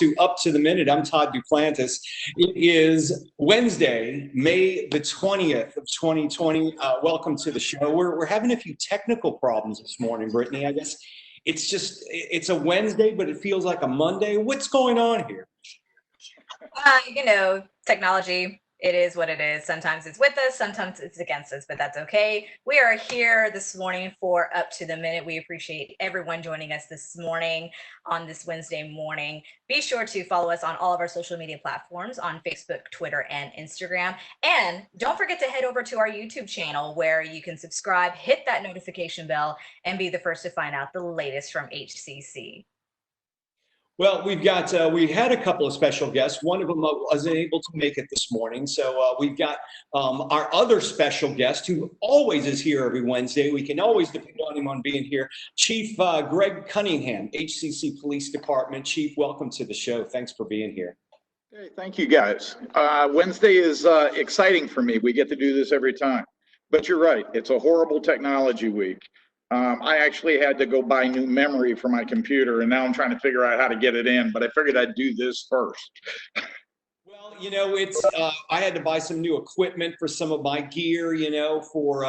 to Up to the Minute. I'm Todd Duplantis. It is Wednesday, May the 20th of 2020. Welcome to the show. We're having a few technical problems this morning, Brittany. I guess it's a Wednesday, but it feels like a Monday. What's going on here? Technology. It is what it is. Sometimes it's with us, sometimes it's against us, but that's okay. We are here this morning for Up to the Minute. We appreciate everyone joining us this morning on this Wednesday morning. Be sure to follow us on all of our social media platforms on Facebook, Twitter, and Instagram. And don't forget to head over to our YouTube channel where you can subscribe, hit that notification bell, and be the first to find out the latest from HCC. Well, we had a couple of special guests. One of them wasn't able to make it this morning. So we've got our other special guest who always is here every Wednesday. We can always depend on him on being here. Chief Greg Cunningham, HCC Police Department. Chief, welcome to the show. Thanks for being here. Hey, thank you, guys. Wednesday is exciting for me. We get to do this every time. But you're right. It's a horrible technology week. I actually had to go buy new memory for my computer, and now I'm trying to figure out how to get it in, but I figured I'd do this first. Well, I had to buy some new equipment for some of my gear, for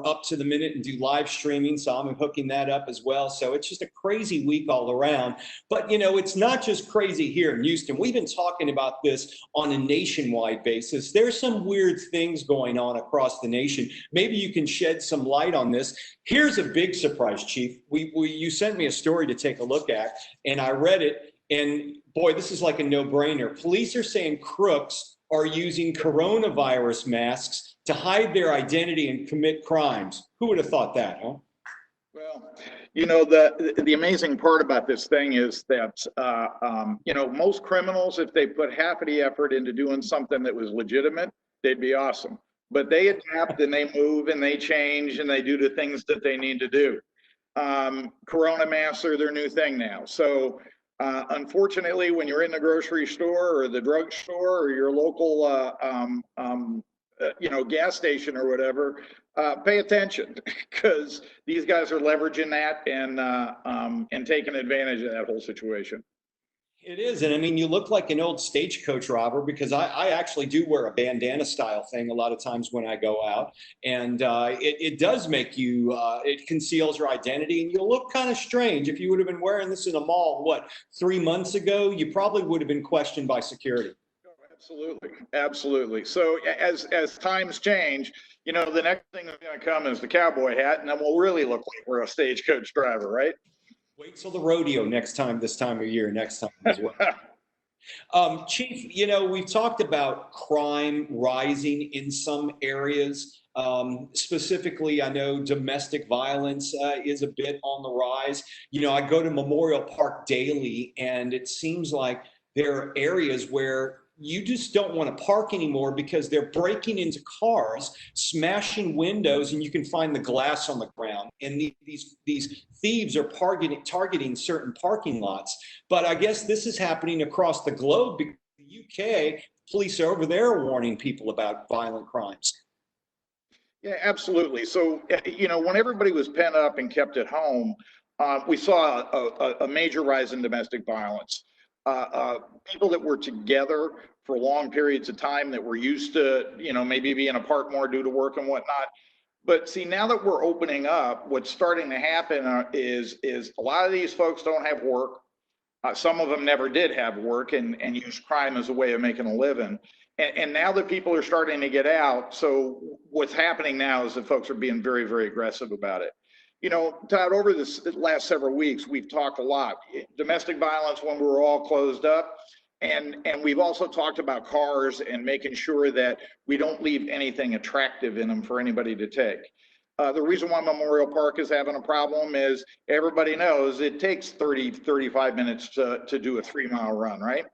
Up to the Minute and do live streaming. So I'm hooking that up as well. So it's just a crazy week all around. But, it's not just crazy here in Houston. We've been talking about this on a nationwide basis. There's some weird things going on across the nation. Maybe you can shed some light on this. Here's a big surprise, Chief. You sent me a story to take a look at, and I read it. And boy, this is like a no-brainer. Police are saying crooks are using coronavirus masks to hide their identity and commit crimes. Who would have thought that, huh? Well, the amazing part about this thing is that, most criminals, if they put half of the effort into doing something that was legitimate, they'd be awesome. But they adapt and they move and they change and they do the things that they need to do. Corona masks are their new thing now. So, unfortunately, when you're in the grocery store or the drugstore or your local, gas station or whatever, pay attention because these guys are leveraging that and taking advantage of that whole situation. It is. And I mean, you look like an old stagecoach robber because I actually do wear a bandana style thing a lot of times when I go out. And it does make you, it conceals your identity and you look kind of strange. If you would have been wearing this in a mall, 3 months ago, you probably would have been questioned by security. Absolutely. Absolutely. So as times change, the next thing that's going to come is the cowboy hat, and then we'll really look like we're a stagecoach driver, right? Wait till the rodeo this time of year, next time as well. Chief, we've talked about crime rising in some areas. Specifically, I know domestic violence is a bit on the rise. I go to Memorial Park daily, and it seems like there are areas where you just don't want to park anymore because they're breaking into cars, smashing windows, and you can find the glass on the ground. And these thieves are targeting certain parking lots. But I guess this is happening across the globe because the UK police are over there warning people about violent crimes. Yeah, absolutely. So, when everybody was pent up and kept at home, we saw a major rise in domestic violence. People that were together for long periods of time that were used to, maybe being apart more due to work and whatnot. But see, now that we're opening up, what's starting to happen is a lot of these folks don't have work. Some of them never did have work and use crime as a way of making a living. And now that people are starting to get out, so what's happening now is that folks are being very, very aggressive about it. Todd, over this last several weeks, we've talked a lot. Domestic violence when we were all closed up. And we've also talked about cars and making sure that we don't leave anything attractive in them for anybody to take. The reason why Memorial Park is having a problem is everybody knows it takes 35 minutes to do a 3-mile run, right?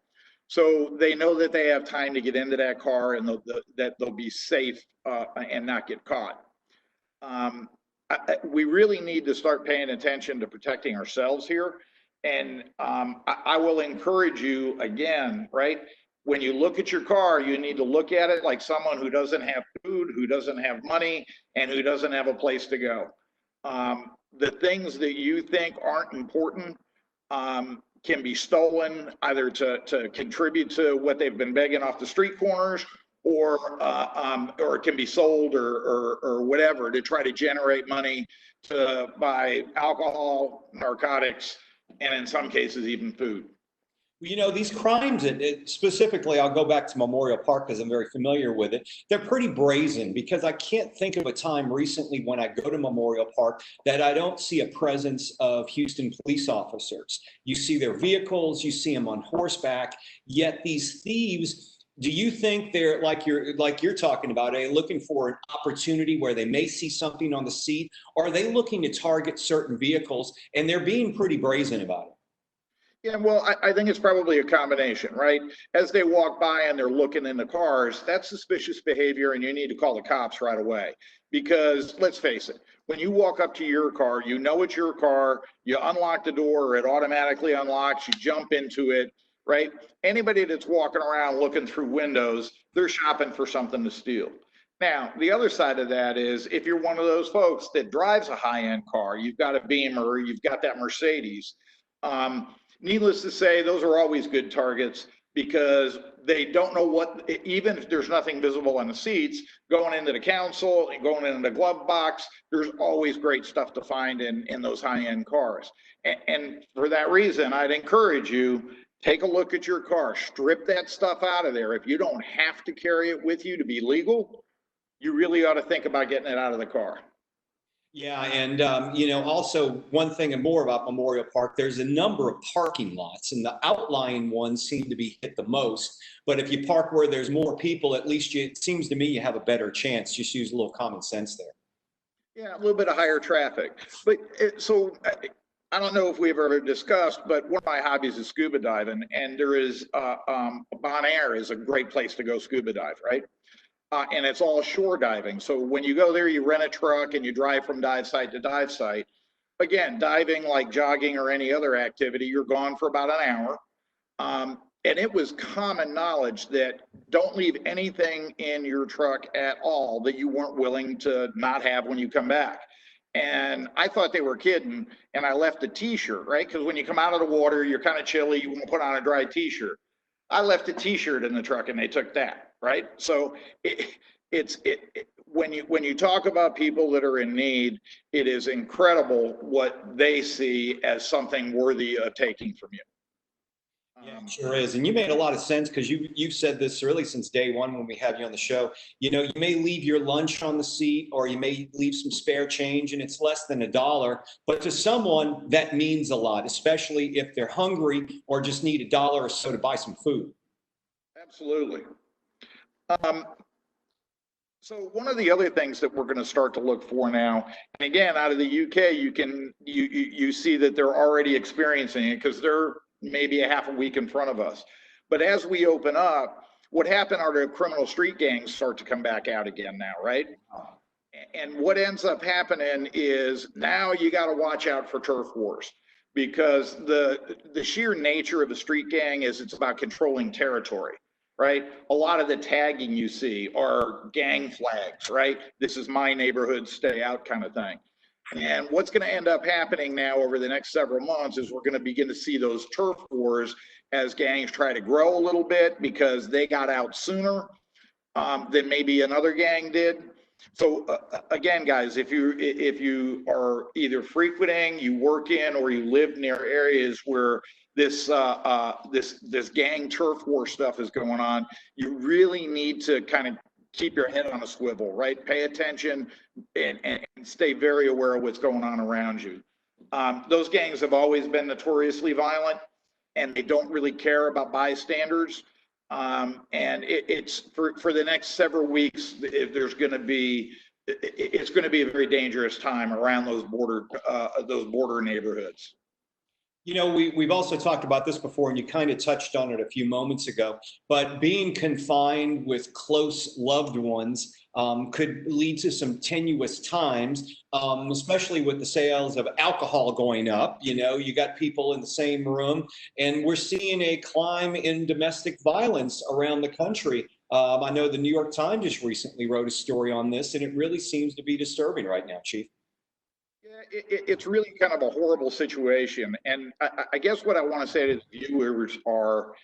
So they know that they have time to get into that car and that they'll be safe and not get caught. We really need to start paying attention to protecting ourselves here. And I will encourage you again, right? When you look at your car, you need to look at it like someone who doesn't have food, who doesn't have money, and who doesn't have a place to go. The things that you think aren't important, can be stolen either to contribute to what they've been begging off the street corners, or it can be sold or whatever to try to generate money to buy alcohol, narcotics, and in some cases even food. You know, these crimes, specifically, I'll go back to Memorial Park because I'm very familiar with it. They're pretty brazen, because I can't think of a time recently when I go to Memorial Park that I don't see a presence of Houston police officers. You see their vehicles, you see them on horseback, yet these thieves, do you think they're like you're talking about, looking for an opportunity where they may see something on the seat, or are they looking to target certain vehicles, and they're being pretty brazen about it? Yeah, well, I think it's probably a combination, right? As they walk by and they're looking in the cars, that's suspicious behavior, and you need to call the cops right away. Because let's face it, when you walk up to your car, you know it's your car, you unlock the door, it automatically unlocks, you jump into it, right? Anybody that's walking around looking through windows, they're shopping for something to steal. Now, the other side of that is, if you're one of those folks that drives a high-end car, you've got a Beamer, you've got that Mercedes, needless to say, those are always good targets, because they don't know what, even if there's nothing visible on the seats, going into the console and going into the glove box, there's always great stuff to find in those high-end cars. And for that reason, I'd encourage you, take a look at your car, strip that stuff out of there. If you don't have to carry it with you to be legal, you really ought to think about getting it out of the car. Yeah, and you know, also one thing and more about Memorial Park, there's a number of parking lots, and the outlying ones seem to be hit the most. But if you park where there's more people, at least it seems to me you have a better chance. Just use a little common sense there. Yeah, a little bit of higher traffic. But so I don't know if we've ever discussed, but one of my hobbies is scuba diving, and there is Bonaire is a great place to go scuba dive, right? And it's all shore diving. So when you go there, you rent a truck and you drive from dive site to dive site. Again, diving, like jogging or any other activity, you're gone for about an hour. And it was common knowledge that don't leave anything in your truck at all that you weren't willing to not have when you come back. And I thought they were kidding, and I left a t-shirt, right? Because when you come out of the water, you're kind of chilly, you want to put on a dry t-shirt. I left a t-shirt in the truck and they took that, right? So when you talk about people that are in need, it is incredible what they see as something worthy of taking from you. Yeah, it sure is. And you made a lot of sense, because you've said this really since day one when we had you on the show. You know, you may leave your lunch on the seat, or you may leave some spare change, and it's less than $1. But to someone, that means a lot, especially if they're hungry or just need $1 or so to buy some food. Absolutely. So one of the other things that we're going to start to look for now, and again, out of the UK, you see that they're already experiencing it, because they're maybe a half a week in front of us. But as we open up, what happened are the criminal street gangs start to come back out again now, right? And what ends up happening is now you got to watch out for turf wars, because the sheer nature of a street gang is it's about controlling territory, right? A lot of the tagging you see are gang flags, right? This is my neighborhood, stay out kind of thing. And what's going to end up happening now over the next several months is we're going to begin to see those turf wars as gangs try to grow a little bit, because they got out sooner than maybe another gang did. So again, guys, if you are either frequenting, you work in, or you live near areas where this gang turf war stuff is going on, you really need to kind of keep your head on a swivel, right? Pay attention and stay very aware of what's going on around you. Those gangs have always been notoriously violent, and they don't really care about bystanders. And it's for the next several weeks, if there's going to be, it's going to be a very dangerous time around those border neighborhoods. You know, we've also talked about this before, and you kind of touched on it a few moments ago, but being confined with close loved ones could lead to some tenuous times, especially with the sales of alcohol going up. You know, you got people in the same room, and we're seeing a climb in domestic violence around the country. I know the New York Times just recently wrote a story on this, and it really seems to be disturbing right now, Chief. Yeah, it's really kind of a horrible situation. And I guess what I want to say to the viewers are,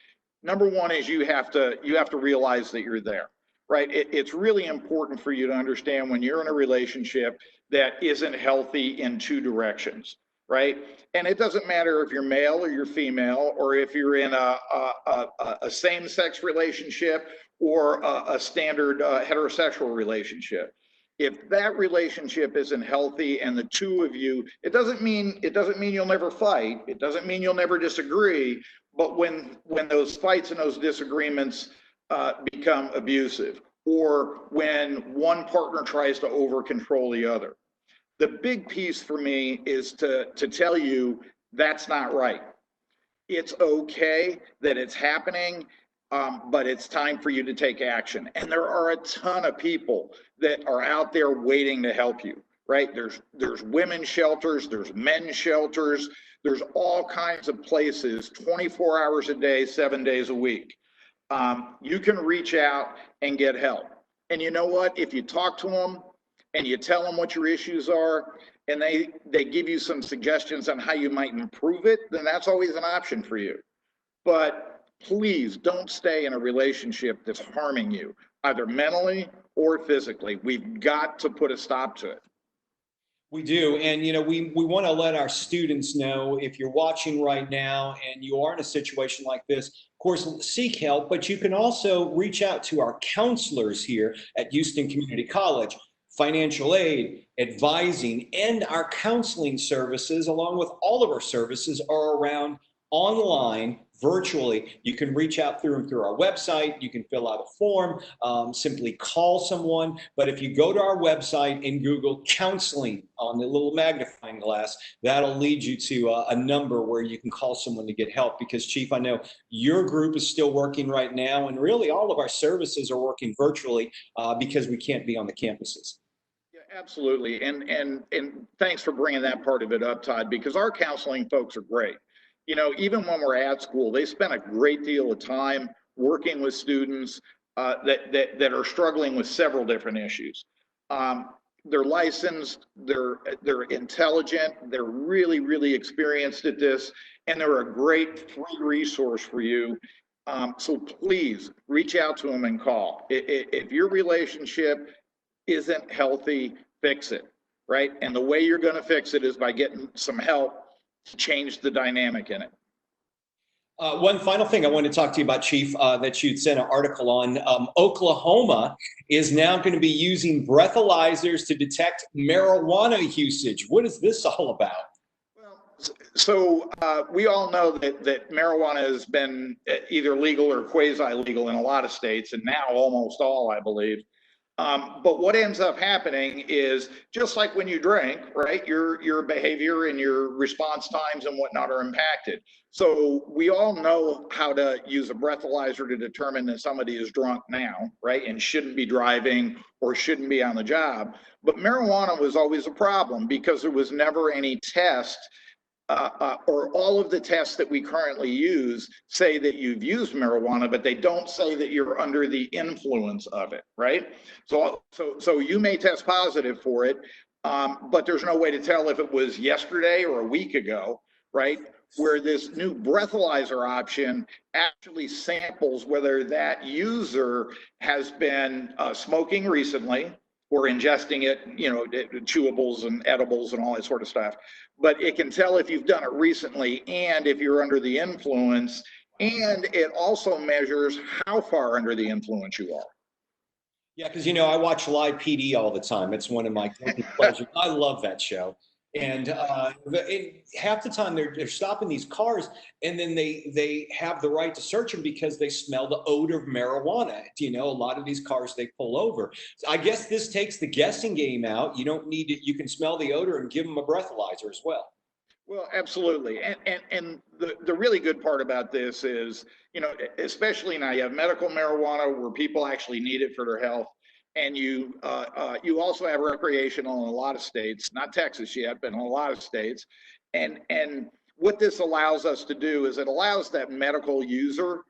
number one is you have to realize that you're there, right? It's really important for you to understand when you're in a relationship that isn't healthy in two directions, right? And it doesn't matter if you're male or you're female, or if you're in a same-sex relationship or a standard heterosexual relationship. If that relationship isn't healthy and the two of you, it doesn't mean you'll never fight. It doesn't mean you'll never disagree. But when those fights and those disagreements become abusive, or when one partner tries to over control the other, the big piece for me is to tell you that's not right. It's okay that it's happening, but it's time for you to take action. And there are a ton of people that are out there waiting to help you, right? There's women's shelters, there's men's shelters, there's all kinds of places, 24 hours a day, 7 days a week. You can reach out and get help. And you know what? If you talk to them and you tell them what your issues are, and they give you some suggestions on how you might improve it, then that's always an option for you. But please don't stay in a relationship that's harming you, either mentally or physically. We've got to put a stop to it. We do. And, we want to let our students know, if you're watching right now and you are in a situation like this, of course, seek help, but you can also reach out to our counselors here at Houston Community College. Financial aid, advising, and our counseling services, along with all of our services, are around online, virtually. You can reach out through our website. You can fill out a form, simply call someone. But if you go to our website and Google counseling on the little magnifying glass, that'll lead you to a number where you can call someone to get help. Because, Chief, I know your group is still working right now, and really all of our services are working virtually because we can't be on the campuses. Yeah, absolutely. And thanks for bringing that part of it up, Todd, because our counseling folks are great. Even when we're at school, they spend a great deal of time working with students that are struggling with several different issues. They're licensed, they're intelligent, they're really, really experienced at this, and they're a great free resource for you. So please reach out to them and call. If your relationship isn't healthy, fix it, right? And the way you're going to fix it is by getting some help to change the dynamic in it. One final thing I want to talk to you about, Chief, that you'd sent an article on. Oklahoma is now going to be using breathalyzers to detect marijuana usage. What is this all about? So we all know that marijuana has been either legal or quasi-legal in a lot of states, and now almost all, I believe. But what ends up happening is, just like when you drink, right, your behavior and your response times and whatnot are impacted. So we all know how to use a breathalyzer to determine that somebody is drunk now, right, and shouldn't be driving or shouldn't be on the job. But marijuana was always a problem because there was never any test. Or all of the tests that we currently use say that you've used marijuana, but they don't say that you're under the influence of it, right? So you may test positive for it, but there's no way to tell if it was yesterday or a week ago, right? Where this new breathalyzer option actually samples whether that user has been smoking recently, or ingesting it, chewables and edibles and all that sort of stuff. But it can tell if you've done it recently and if you're under the influence, and it also measures how far under the influence you are. Yeah, because, I watch Live PD all the time. It's one of my pleasures. I love that show. And half the time they're stopping these cars, and then they have the right to search them because they smell the odor of marijuana. A lot of these cars they pull over. So I guess this takes the guessing game out. You don't need it. You can smell the odor and give them a breathalyzer as well. Well, absolutely. And the really good part about this is, especially now you have medical marijuana where people actually need it for their health. And you also have recreational in a lot of states, not Texas yet, but in a lot of states. And what this allows us to do is it allows that medical user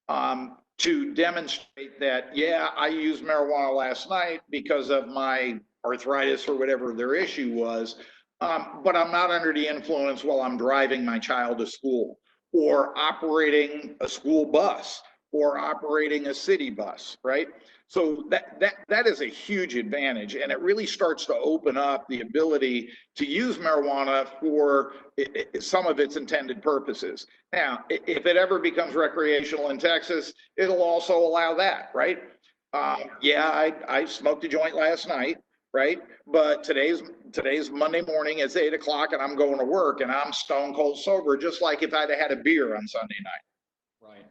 to demonstrate that, yeah, I used marijuana last night because of my arthritis or whatever their issue was. but I'm not under the influence while I'm driving my child to school or operating a school bus or operating a city bus, right? So that is a huge advantage, and it really starts to open up the ability to use marijuana for some of its intended purposes. Now, if it ever becomes recreational in Texas, it'll also allow that, right? Yeah, I smoked a joint last night, right? But today's Monday morning. It's 8 o'clock, and I'm going to work, and I'm stone cold sober, just like if I'd have had a beer on Sunday night. Right.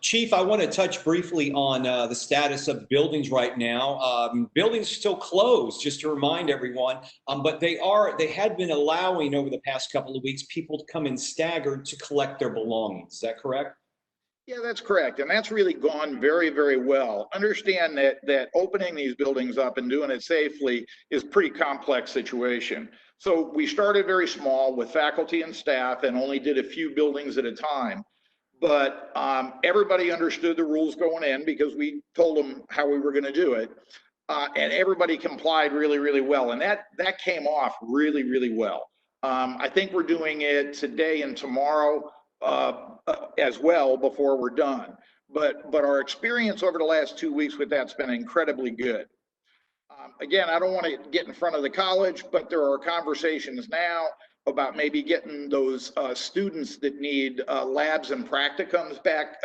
Chief, I want to touch briefly on the status of buildings right now. Buildings are still closed, just to remind everyone, but they had been allowing over the past couple of weeks people to come in staggered to collect their belongings. Is that correct? Yeah, that's correct. And that's really gone very, very well. Understand that opening these buildings up and doing it safely is a pretty complex situation. So we started very small with faculty and staff and only did a few buildings at a time. But everybody understood the rules going in because we told them how we were going to do it. And everybody complied really, really well. And that came off really, really well. I think we're doing it today and tomorrow as well before we're done. But our experience over the last 2 weeks with that's been incredibly good. Again, I don't want to get in front of the college, but there are conversations now about maybe getting those students that need labs and practicums back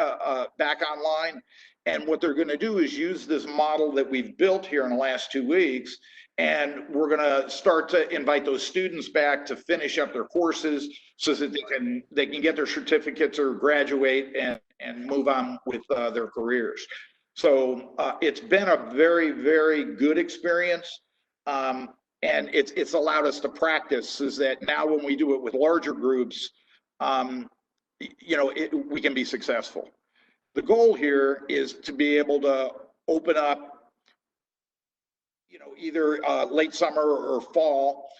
online. And what they're going to do is use this model that we've built here in the last 2 weeks, and we're going to start to invite those students back to finish up their courses so that they can get their certificates or graduate and move on with their careers. So it's been a very, very good experience. And it's allowed us to practice is that now when we do it with larger groups, we can be successful. The goal here is to be able to open up, either late summer or fall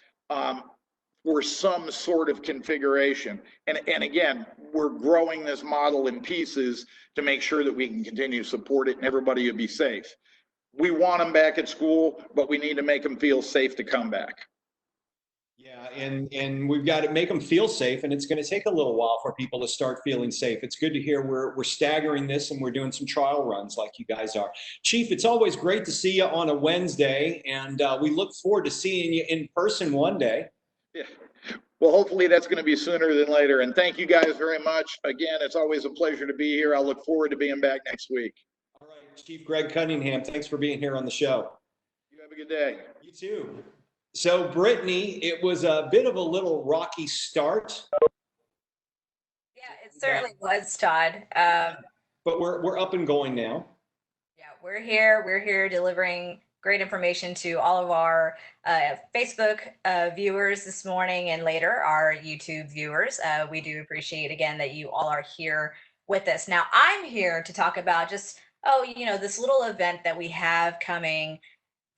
for some sort of configuration. And again, we're growing this model in pieces to make sure that we can continue to support it and everybody will be safe. We want them back at school, but we need to make them feel safe to come back. Yeah, and we've got to make them feel safe, and it's going to take a little while for people to start feeling safe. It's good to hear we're staggering this and we're doing some trial runs like you guys are. Chief, it's always great to see you on a Wednesday, and we look forward to seeing you in person one day. Yeah. Well, hopefully that's going to be sooner than later. And thank you guys very much. Again, it's always a pleasure to be here. I look forward to being back next week. All right, Chief Greg Cunningham, thanks for being here on the show. You have a good day. You too. So, Brittany, it was a bit of a little rocky start. Yeah, it certainly was, Todd. But we're up and going now. Yeah, we're here. We're here delivering great information to all of our Facebook viewers this morning and later our YouTube viewers. We do appreciate, again, that you all are here with us. Now, I'm here to talk about just, this little event that we have coming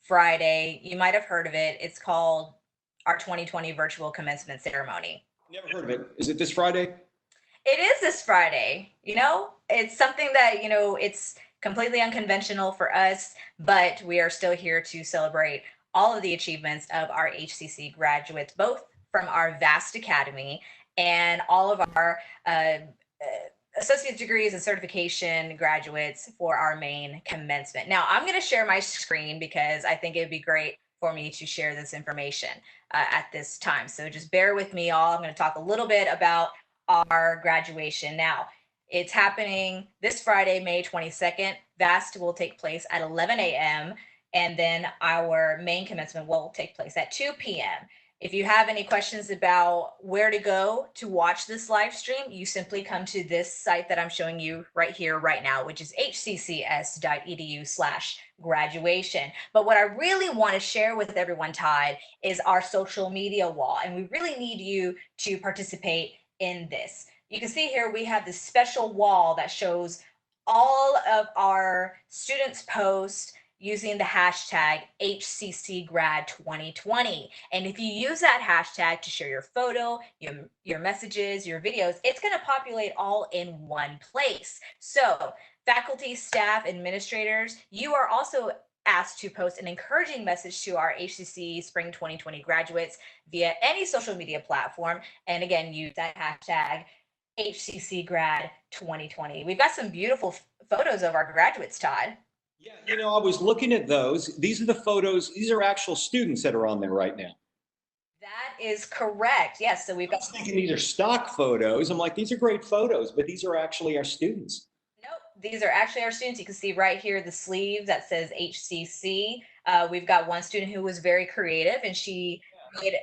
Friday. You might have heard of it. It's called our 2020 virtual commencement ceremony. Never heard of it. Is it this Friday? It is this Friday. It's something that, it's completely unconventional for us, but we are still here to celebrate all of the achievements of our HCC graduates, both from our vast academy and all of our associate's degrees and certification graduates for our main commencement. Now, I'm going to share my screen because I think it'd be great for me to share this information at this time. So just bear with me all. I'm going to talk a little bit about our graduation. Now, it's happening this Friday, May 22nd. VAST will take place at 11 a.m. and then our main commencement will take place at 2 p.m. If you have any questions about where to go to watch this live stream, you simply come to this site that I'm showing you right here, right now, which is hccs.edu/graduation. But what I really want to share with everyone, Todd, is our social media wall. And we really need you to participate in this. You can see here we have this special wall that shows all of our students' posts using the hashtag HCCgrad2020. And if you use that hashtag to share your photo, your messages, your videos, it's going to populate all in one place. So faculty, staff, administrators, you are also asked to post an encouraging message to our HCC Spring 2020 graduates via any social media platform. And again, use that hashtag HCC Grad 2020. We've got some beautiful photos of our graduates, Todd. Yeah, you know, I was looking at those. These are the photos. These are actual students that are on there right now. That is correct. Yes. So we've I got. was thinking these are stock photos. I'm like, these are great photos, but these are actually our students. Nope, these are actually our students. You can see right here the sleeve that says HCC. We've got one student who was very creative, and she made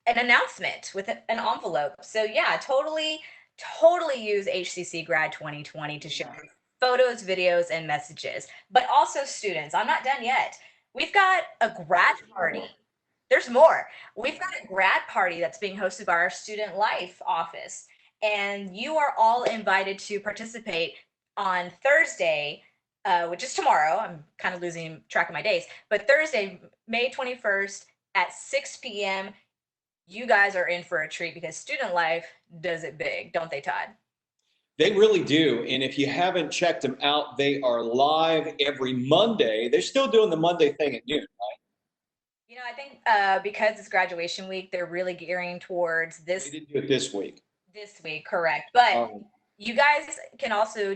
an announcement with an envelope. So yeah, totally use HCC Grad 2020 to share photos, videos, and messages. But also students, I'm not done yet. We've got a grad party. There's more. We've got a grad party that's being hosted by our Student Life office, and you are all invited to participate on Thursday, which is tomorrow. I'm kind of losing track of my days, but Thursday, May 21st at 6 p.m. You guys are in for a treat because Student Life does it big, don't they, Todd? They really do. And if you haven't checked them out, they are live every Monday. They're still doing the Monday thing at noon, right? You know, I think because it's graduation week, they're really gearing towards this. They didn't do it this week. This week, correct. But you guys can also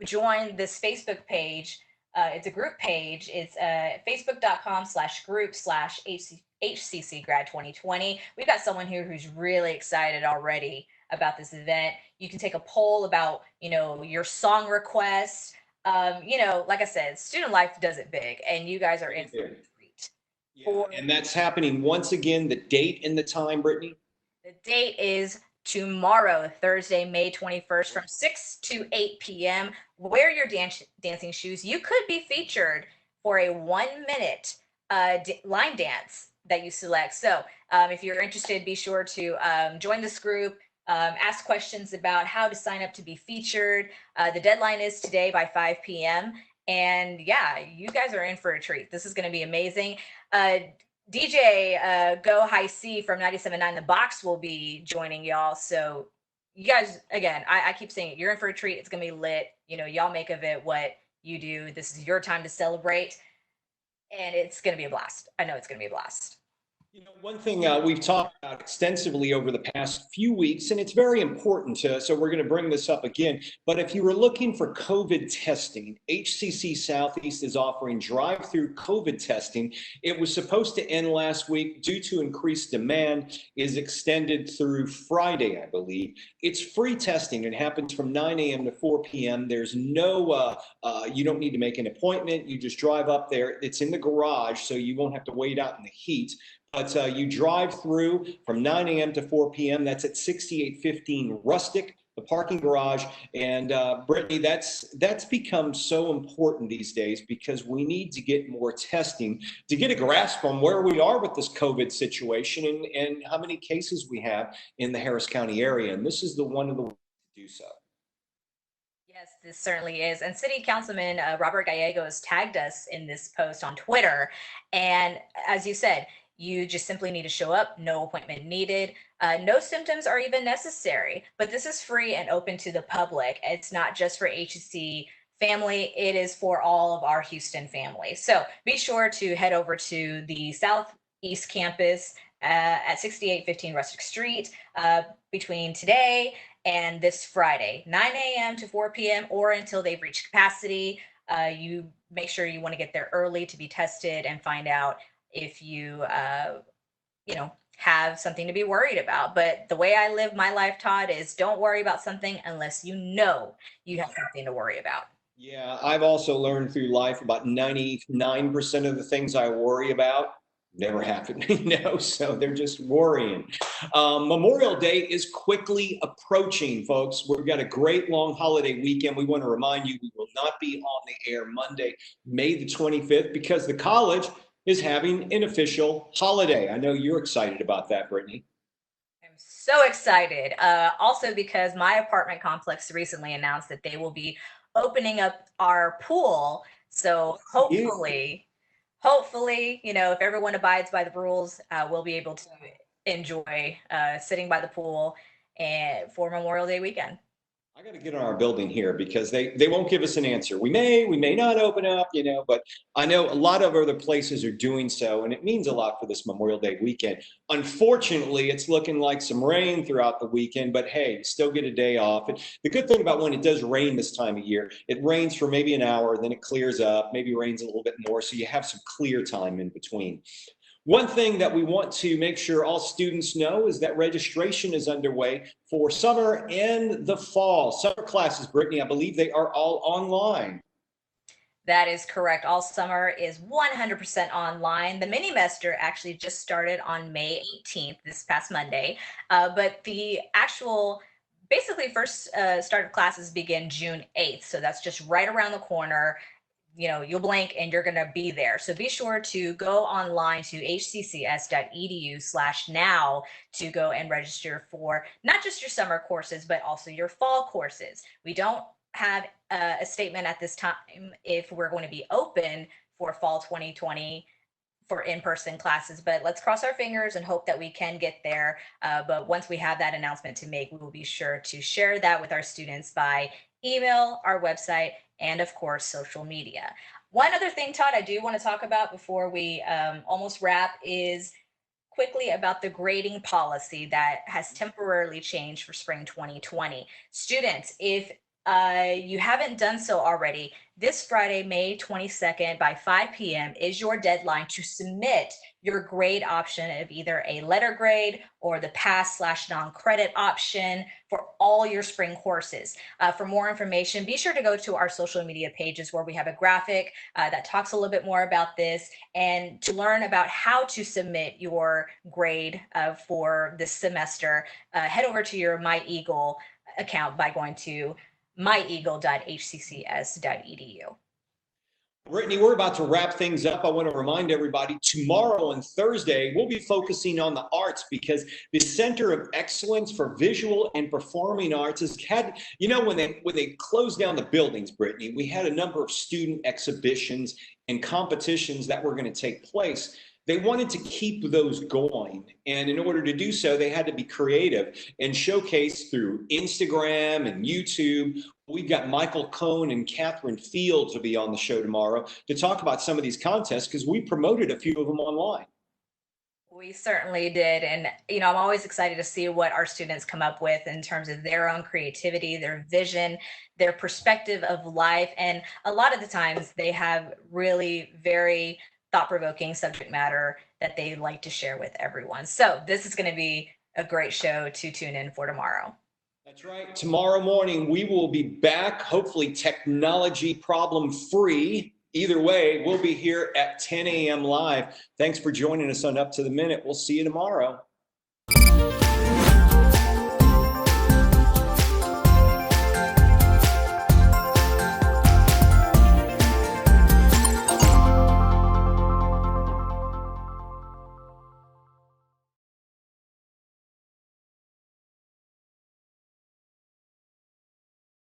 join this Facebook page. It's a group page. It's facebook.com/group/HCC Grad 2020. We've got someone here who's really excited already about this event. You can take a poll about, you know, your song requests. You know, like I said, Student Life does it big, and you guys are in for a treat. Yeah, and that's happening once again. The date and the time, Brittany? The date is tomorrow, Thursday, May 21st from 6 to 8 p.m. Wear your dancing shoes. You could be featured for a 1-minute line dance that you select. So if you're interested, be sure to join this group, ask questions about how to sign up to be featured. The deadline is today by 5 p.m. And yeah, you guys are in for a treat. This is going to be amazing. DJ Go High C from 97.9 The Box will be joining y'all. So you guys, again, I keep saying it, you're in for a treat. It's going to be lit. You know, y'all make of it what you do. This is your time to celebrate. And it's going to be a blast. I know it's going to be a blast. You know, one thing we've talked about extensively over the past few weeks, and it's very important so we're going to bring this up again, but if you were looking for COVID testing, HCC Southeast is offering drive-through COVID testing. It was supposed to end last week due to increased demand, is extended through Friday, I believe. It's free testing. It happens from 9 a.m. to 4 p.m. There's no, you don't need to make an appointment. You just drive up there. It's in the garage, so you won't have to wait out in the heat. But you drive through from 9 a.m. to 4 p.m. That's at 6815 Rustic, the parking garage. And Brittany, that's become so important these days because we need to get more testing to get a grasp on where we are with this COVID situation and how many cases we have in the Harris County area. And this is one of the ways to do so. Yes, this certainly is. And City Councilman Robert Gallegos tagged us in this post on Twitter. And as you said, you just simply need to show up, no appointment needed. No symptoms are even necessary, but this is free and open to the public. It's not just for HCC family, it is for all of our Houston family. So be sure to head over to the Southeast Campus at 6815 Rustic Street between today and this Friday, 9 a.m. to 4 p.m. or until they've reached capacity. You make sure you want to get there early to be tested and find out if you, you know, have something to be worried about. But the way I live my life, Todd, is don't worry about something unless you know you have something to worry about. Yeah, I've also learned through life about 99% of the things I worry about never happen, you know, so they're just worrying. Memorial Day is quickly approaching, folks. We've got a great long holiday weekend. We want to remind you we will not be on the air Monday, May the 25th, because the college is having an official holiday. I know you're excited about that, Brittany. I'm so excited. Also because my apartment complex recently announced that they will be opening up our pool. So hopefully, you know, if everyone abides by the rules, we'll be able to enjoy sitting by the pool and for Memorial Day weekend. I got to get on our building here because they won't give us an answer. We may not open up, but I know a lot of other places are doing so, and it means a lot for this Memorial Day weekend. Unfortunately, it's looking like some rain throughout the weekend, but hey, you still get a day off. And the good thing about when it does rain this time of year, it rains for maybe an hour, then it clears up, maybe rains a little bit more, so you have some clear time in between. One thing that we want to make sure all students know is that registration is underway for summer and the fall. Summer classes, Brittany, I believe they are all online. That is correct. All summer is 100% online. The mini-mester actually just started on May 18th, this past Monday, but the actual basically first start of classes begin June 8th. So that's just right around the corner. You'll blink and you're going to be there. So be sure to go online to hccs.edu/now to go and register for not just your summer courses, but also your fall courses. We don't have a statement at this time if we're going to be open for fall 2020 for in-person classes, but let's cross our fingers and hope that we can get there. But once we have that announcement to make, we will be sure to share that with our students by email, our website, and of course, social media. One other thing, Todd, I do want to talk about before we almost wrap is quickly about the grading policy that has temporarily changed for spring 2020. Students, if you haven't done so already, this Friday, May 22nd by 5 p.m. is your deadline to submit your grade option of either a letter grade or the pass/non-credit option for all your spring courses. For more information, be sure to go to our social media pages where we have a graphic that talks a little bit more about this, and to learn about how to submit your grade for this semester, head over to your MyEagle account by going to myeagle.hccs.edu. Brittany, we're about to wrap things up. I want to remind everybody tomorrow and Thursday, we'll be focusing on the arts because the Center of Excellence for Visual and Performing Arts has had, when they closed down the buildings, Brittany, we had a number of student exhibitions and competitions that were going to take place. They wanted to keep those going. And in order to do so, they had to be creative and showcase through Instagram and YouTube. We've got Michael Cohn and Catherine Fields will be on the show tomorrow to talk about some of these contests because we promoted a few of them online. We certainly did. And, I'm always excited to see what our students come up with in terms of their own creativity, their vision, their perspective of life. And a lot of the times they have really very thought-provoking subject matter that they like to share with everyone. So this is going to be a great show to tune in for tomorrow. That's right. Tomorrow morning, we will be back, hopefully technology problem free. Either way, we'll be here at 10 a.m. live. Thanks for joining us on Up to the Minute. We'll see you tomorrow.